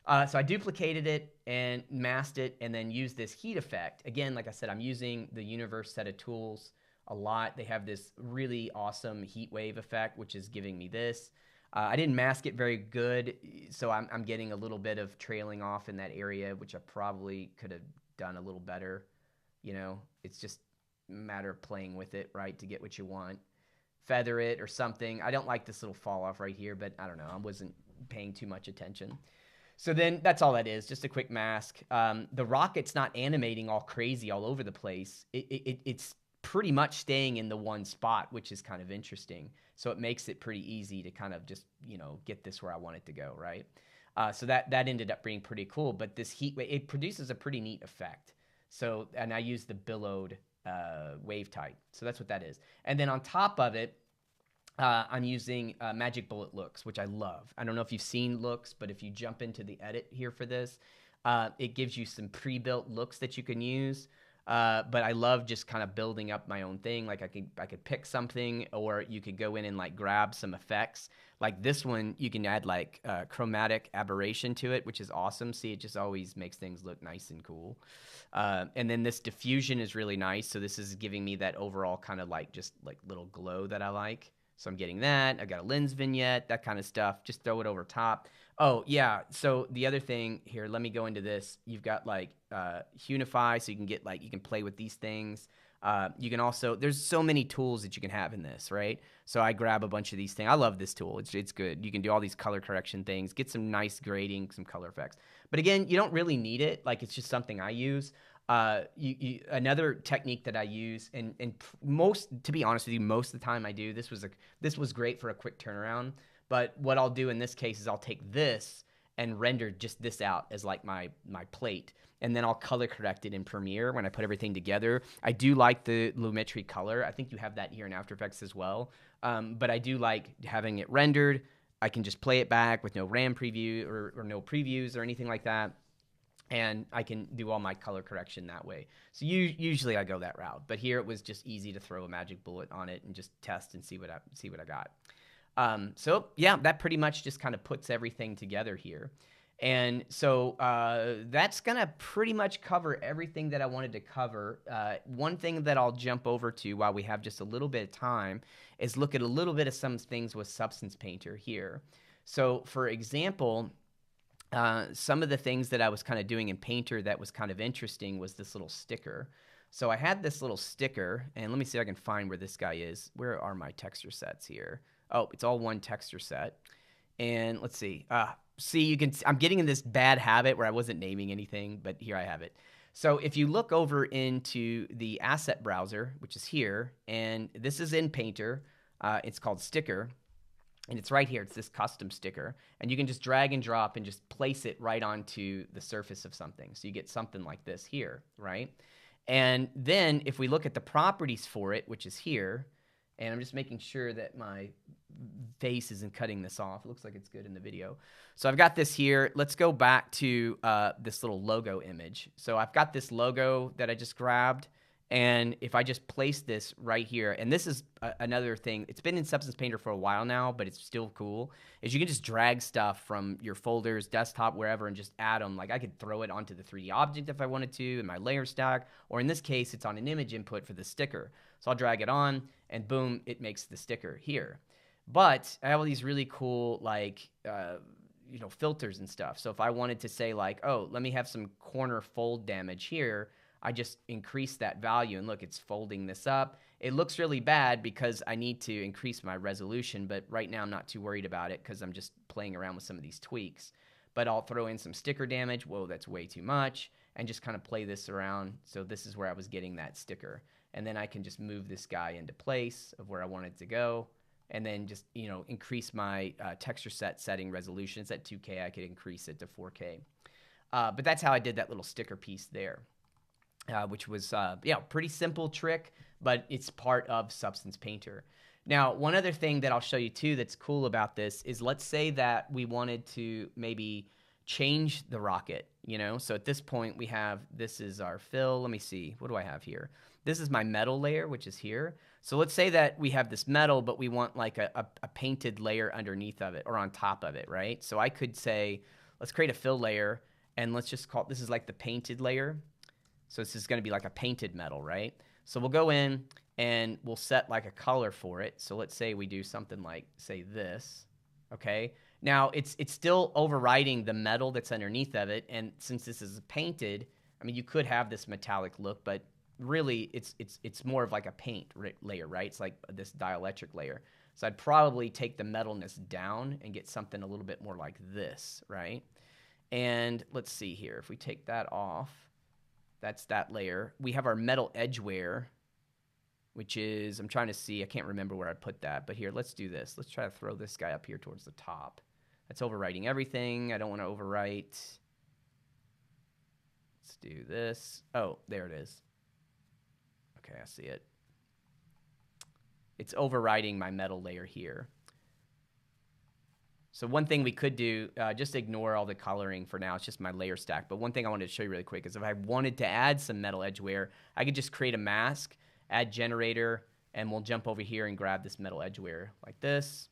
So I duplicated it and masked it and then used this heat effect. Again, like I said, I'm using the Universe set of tools a lot. They have this really awesome heat wave effect, which is giving me this. I didn't mask it very good, so I'm getting a little bit of trailing off in that area, which I probably could have done a little better. It's just a matter of playing with it, right, to get what you want. Feather it or something. I don't like this little fall off right here, but I don't know. I wasn't paying too much attention. So then that's all that is, just a quick mask. The rocket's not animating all crazy all over the place. It's pretty much staying in the one spot, which is kind of interesting. So it makes it pretty easy to kind of just, get this where I want it to go, right? So that ended up being pretty cool. But this heat wave, it produces a pretty neat effect. So, and I use the billowed wave type. So that's what that is. And then on top of it, I'm using Magic Bullet looks, which I love. I don't know if you've seen looks, but if you jump into the edit here for this, it gives you some pre-built looks that you can use. But I love just kind of building up my own thing. Like I could pick something, or you could go in and like grab some effects. Like this one, you can add like chromatic aberration to it, which is awesome. See, it just always makes things look nice and cool. And then this diffusion is really nice. So this is giving me that overall kind of like just like little glow that I like. So I'm getting that. I've got a lens vignette, that kind of stuff. Just throw it over top. Oh, yeah. So the other thing here, let me go into this. You've got like Unify, so you can get like, you can play with these things. You can also, there's so many tools that you can have in this, right? So I grab a bunch of these things. I love this tool. It's good. You can do all these color correction things, get some nice grading, some color effects. But again, you don't really need it. Like, it's just something I use. Another technique that I use, and most, to be honest with you, most of the time I do, this was great for a quick turnaround. But what I'll do in this case is I'll take this and render just this out as like my plate. And then I'll color correct it in Premiere when I put everything together. I do like the Lumetri color. I think you have that here in After Effects as well. But I do like having it rendered. I can just play it back with no RAM preview or no previews or anything like that. And I can do all my color correction that way. So usually I go that route. But here it was just easy to throw a magic bullet on it and just test and see what I got. So yeah, that pretty much just kind of puts everything together here. And so that's going to pretty much cover everything that I wanted to cover. One thing that I'll jump over to while we have just a little bit of time is look at a little bit of some things with Substance Painter here. So for example, some of the things that I was kind of doing in Painter that was kind of interesting was this little sticker. So I had this little sticker, and let me see if I can find where this guy is. Where are my texture sets here? Oh, it's all one texture set. And let's see. See, you can. I'm getting in this bad habit where I wasn't naming anything, but here I have it. So if you look over into the asset browser, which is here, and this is in Painter, it's called Sticker, and it's right here. It's this custom sticker, and you can just drag and drop and just place it right onto the surface of something. So you get something like this here, right? And then if we look at the properties for it, which is here, and I'm just making sure that my face isn't cutting this off. It looks like it's good in the video. So I've got this here. Let's go back to this little logo image. So I've got this logo that I just grabbed. And if I just place this right here, and this is another thing, it's been in Substance Painter for a while now, but it's still cool, is you can just drag stuff from your folders, desktop, wherever, and just add them. Like I could throw it onto the 3D object if I wanted to in my layer stack, or in this case, it's on an image input for the sticker. So I'll drag it on, and boom, it makes the sticker here. But I have all these really cool, like, filters and stuff. So if I wanted to say, like, oh, let me have some corner fold damage here, I just increase that value, and look, it's folding this up. It looks really bad because I need to increase my resolution, but right now I'm not too worried about it because I'm just playing around with some of these tweaks. But I'll throw in some sticker damage. Whoa, that's way too much. And just kind of play this around. So this is where I was getting that sticker. And then I can just move this guy into place of where I want it to go. And then just, increase my texture set setting resolution. It's at 2K. I could increase it to 4K. But that's how I did that little sticker piece there, which was, pretty simple trick, but it's part of Substance Painter. Now, one other thing that I'll show you too that's cool about this is, let's say that we wanted to maybe change the rocket, So at this point we have, this is our fill. Let me see. What do I have here? This is my metal layer, which is here. So let's say that we have this metal, but we want like a painted layer underneath of it or on top of it, right? So I could say, let's create a fill layer, and let's just call, this is like the painted layer. So this is going to be like a painted metal, right? So we'll go in and we'll set like a color for it. So let's say we do something like, say, this, okay? Now it's still overriding the metal that's underneath of it, and since this is painted, I mean, you could have this metallic look, but really it's more of like a paint layer, right? It's like this dielectric layer. So I'd probably take the metalness down and get something a little bit more like this, right? And let's see here. If we take that off, that's that layer. We have our metal edgeware, which is, I'm trying to see, I can't remember where I put that, but here, let's do this. Let's try to throw this guy up here towards the top. That's overwriting everything. I don't want to overwrite. Let's do this. Oh, there it is. Okay, I see it. It's overriding my metal layer here. So one thing we could do, just ignore all the coloring for now. It's just my layer stack. But one thing I wanted to show you really quick is if I wanted to add some metal edgeware, I could just create a mask, add generator, and we'll jump over here and grab this metal edgeware like this.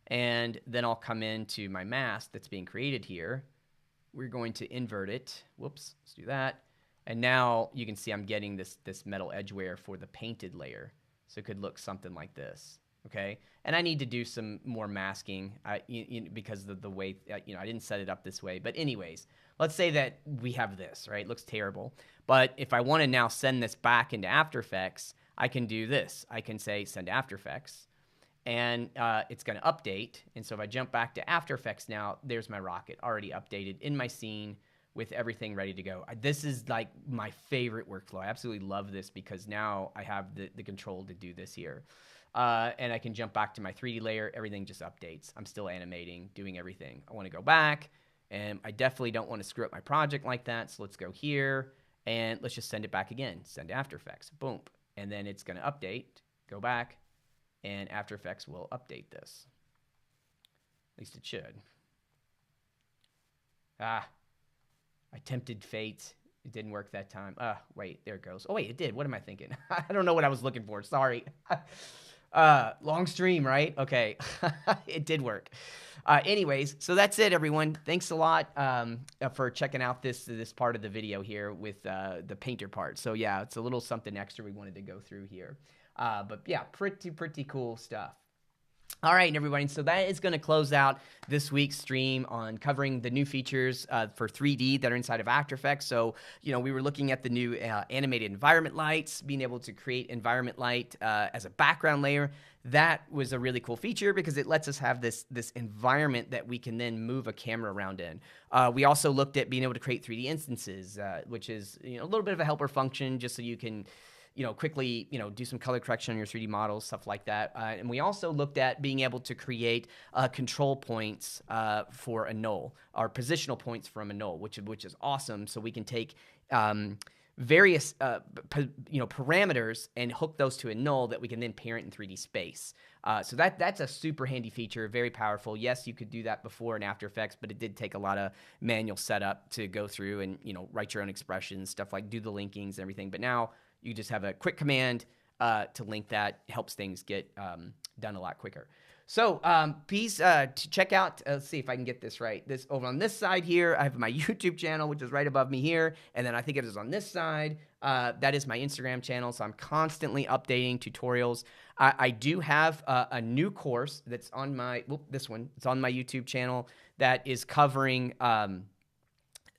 And then I'll come into my mask that's being created here. We're going to invert it. Whoops, let's do that. And now you can see I'm getting this metal edgeware for the painted layer. So it could look something like this, okay? And I need to do some more masking because of the way, I didn't set it up this way. But anyways, let's say that we have this, right? It looks terrible. But if I want to now send this back into After Effects, I can do this. I can say send to After Effects, and it's going to update. And so if I jump back to After Effects now, there's my rocket already updated in my scene with everything ready to go. This is like my favorite workflow. I absolutely love this because now I have the control to do this here. And I can jump back to my 3D layer. Everything just updates. I'm still animating, doing everything. I want to go back, and I definitely don't want to screw up my project like that. So let's go here, and let's just send it back again. Send to After Effects. Boom. And then it's going to update. Go back, and After Effects will update this. At least it should. I tempted fate. It didn't work that time. Wait, there it goes. Oh, wait, it did. What am I thinking? I don't know what I was looking for. Sorry. Long stream, right? Okay. It did work. Anyways, so that's it, everyone. Thanks a lot for checking out this part of the video here with the painter part. So yeah, it's a little something extra we wanted to go through here. But yeah, pretty cool stuff. All right, everybody, so that is going to close out this week's stream on covering the new features for 3D that are inside of After Effects. So, you know, we were looking at the new animated environment lights, being able to create environment light as a background layer. That was a really cool feature because it lets us have this environment that we can then move a camera around in. We also looked at being able to create 3D instances, which is, you know, a little bit of a helper function just so you can, you know, quickly, you know, do some color correction on your 3D models, stuff like that. And we also looked at being able to create control points for a null, or positional points from a null, which is awesome. So we can take various, parameters and hook those to a null that we can then parent in 3D space. So that's a super handy feature, very powerful. Yes, you could do that before in After Effects, but it did take a lot of manual setup to go through and, you know, write your own expressions, stuff like do the linkings and everything. But now you just have a quick command to link that. It helps things get done a lot quicker. So please to check out, let's see if I can get this right. This over on this side here, I have my YouTube channel, which is right above me here. And then I think it is on this side. That is my Instagram channel. So I'm constantly updating tutorials. I do have a new course that's on my, this one. It's on my YouTube channel that is covering, how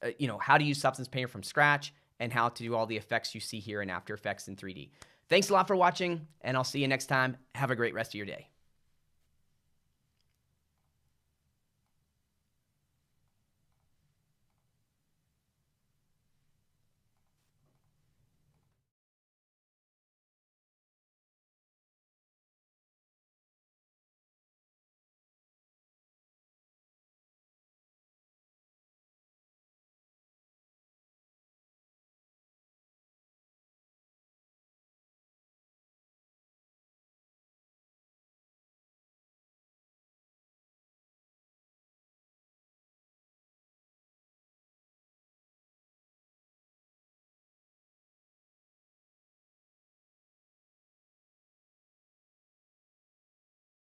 to use Substance Painter from scratch and how to do all the effects you see here in After Effects in 3D. Thanks a lot for watching, and I'll see you next time. Have a great rest of your day.